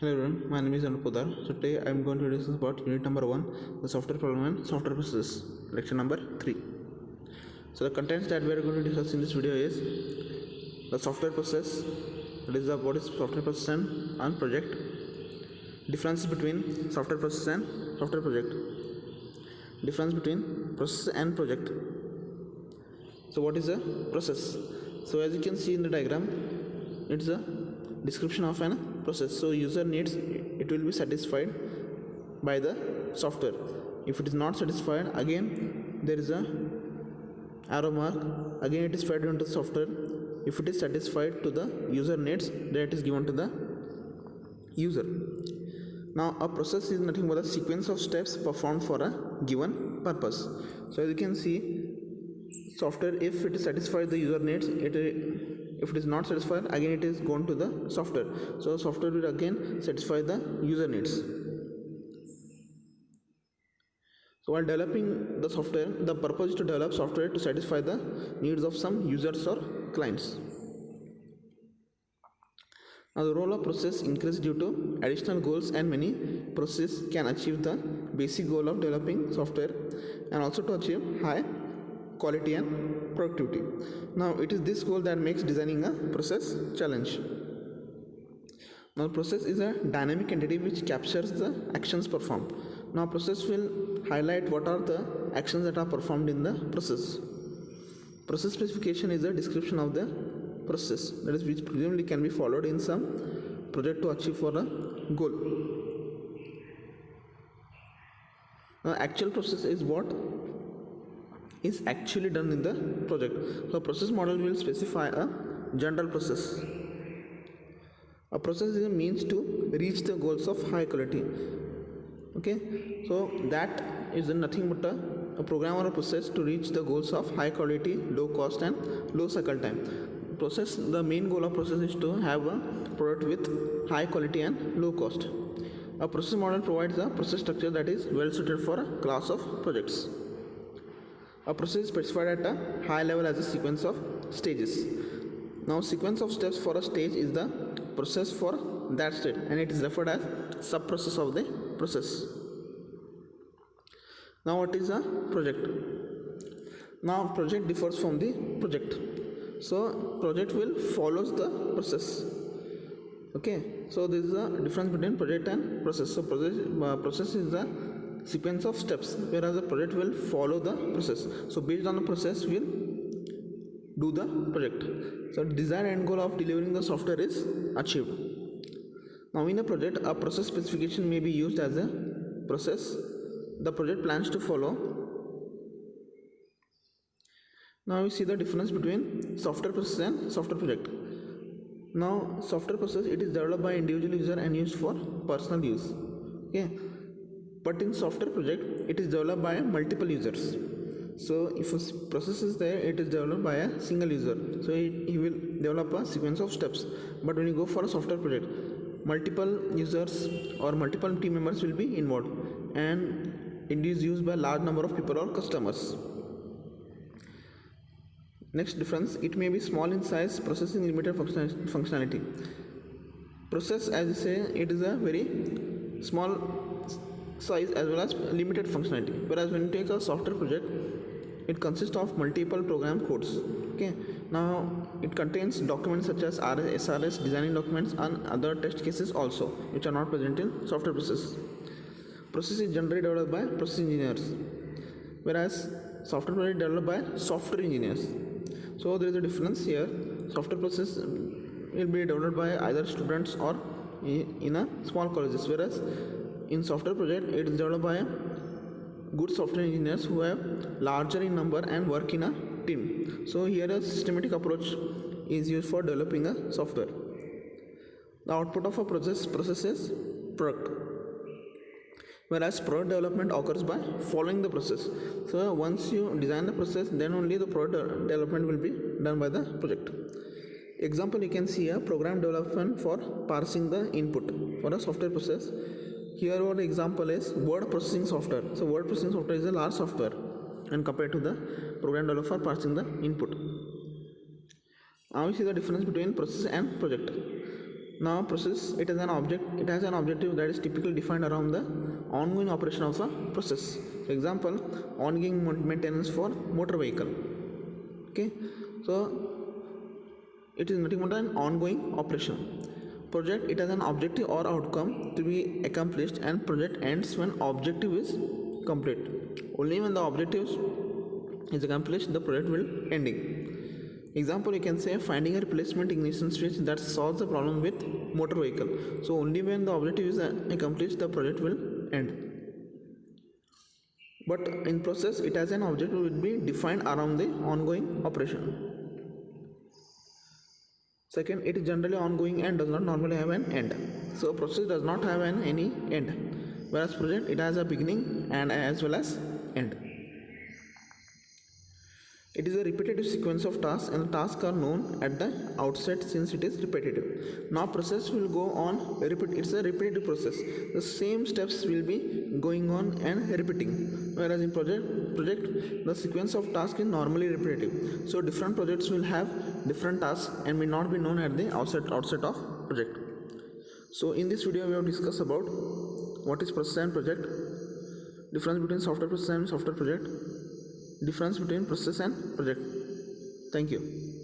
Hello everyone, my name is Anupodar. So today I am going to discuss about unit number 1, the software problem and software process, lecture number 3. So the contents that we are going to discuss in this video is the software process, that is what is software process and project, difference between software process and software project, difference between process and project. So what is a process? So as you can see in the diagram, it's a description of an process. So user needs it will be satisfied by the software. If it is not satisfied, again there is a arrow mark, again it is fed into the software. If it is satisfied to the user needs, then it is given to the user. Now a process is nothing but a sequence of steps performed for a given purpose. So as you can see, software, if it is satisfied the user needs, if it is not satisfied, again it is gone to the software. So software will again satisfy the user needs. So while developing the software, the purpose is to develop software to satisfy the needs of some users or clients. Now the role of process increases due to additional goals, and many processes can achieve the basic goal of developing software and also to achieve high quality and productivity. Now it is this goal that makes designing a process challenge. Now process is a dynamic entity which captures the actions performed. Now process will highlight what are the actions that are performed in the process. Process specification is a description of the process, that is which presumably can be followed in some project to achieve for a goal. Now actual process is what is actually done in the project. So process model will specify a general process. A process is a means to reach the goals of high quality. Okay, so that is nothing but a program or a process to reach the goals of high quality, low cost and low cycle time. Process, the main goal of process is to have a product with high quality and low cost. A process model provides a process structure that is well suited for a class of projects. A process is specified at a high level as a sequence of stages. Now sequence of steps for a stage is the process for that state, and it is referred as sub-process of the process. Now what is a project? Now project differs from the project. So project will follows the process. Okay, so this is a difference between project and process. So process is the sequence of steps, whereas the project will follow the process. So based on the process we will do the project. So desired end goal of delivering the software is achieved. Now in a project, a process specification may be used as a process the project plans to follow. Now we see the difference between software process and software project. Now software process, it is developed by individual user and used for personal use. Okay, but in software project it is developed by multiple users. So if a process is there, it is developed by a single user, so he will develop a sequence of steps. But when you go for a software project, multiple users or multiple team members will be involved, and it is used by a large number of people or customers. Next difference, it may be small in size, processing limited functionality. Process, as you say, it is a very small size as well as limited functionality, whereas when you take a software project, it consists of multiple program codes. Okay, now it contains documents such as SRS, designing documents and other test cases also, which are not present in software process. Process is generally developed by process engineers, whereas software project developed by software engineers. So there is a difference here. Software process will be developed by either students or in a small colleges, whereas in software project it is developed by good software engineers who have larger in number and work in a team. So here a systematic approach is used for developing a software. The output of a process is product, whereas product development occurs by following the process. So once you design the process, then only the product development will be done by the project. Example, you can see a program development for parsing the input for a software process. Here our example is word processing software. So word processing software is a large software and compared to the program developer parsing the input. Now we see the difference between process and project. Now process, it has an objective that is typically defined around the ongoing operation of the process. For example, ongoing maintenance for motor vehicle. Okay, so it is nothing but an ongoing operation. Project, it has an objective or outcome to be accomplished, and project ends when objective is complete. Only when the objective is accomplished, the project will ending. Example, you can say finding a replacement ignition switch that solves the problem with motor vehicle. So only when the objective is accomplished, the project will end. But in process, it has an objective will be defined around the ongoing operation. Second, it is generally ongoing and does not normally have an end. So process does not have any end, whereas project, it has a beginning and as well as end. It is a repetitive sequence of tasks, and the tasks are known at the outset since it is repetitive. Now process will go on it's a repetitive process. The same steps will be going on and repeating. Whereas in project the sequence of tasks is normally repetitive. So different projects will have different tasks and may not be known at the outset of project. So in this video we have discussed about what is process and project, difference between software process and software project, difference between process and project. Thank you.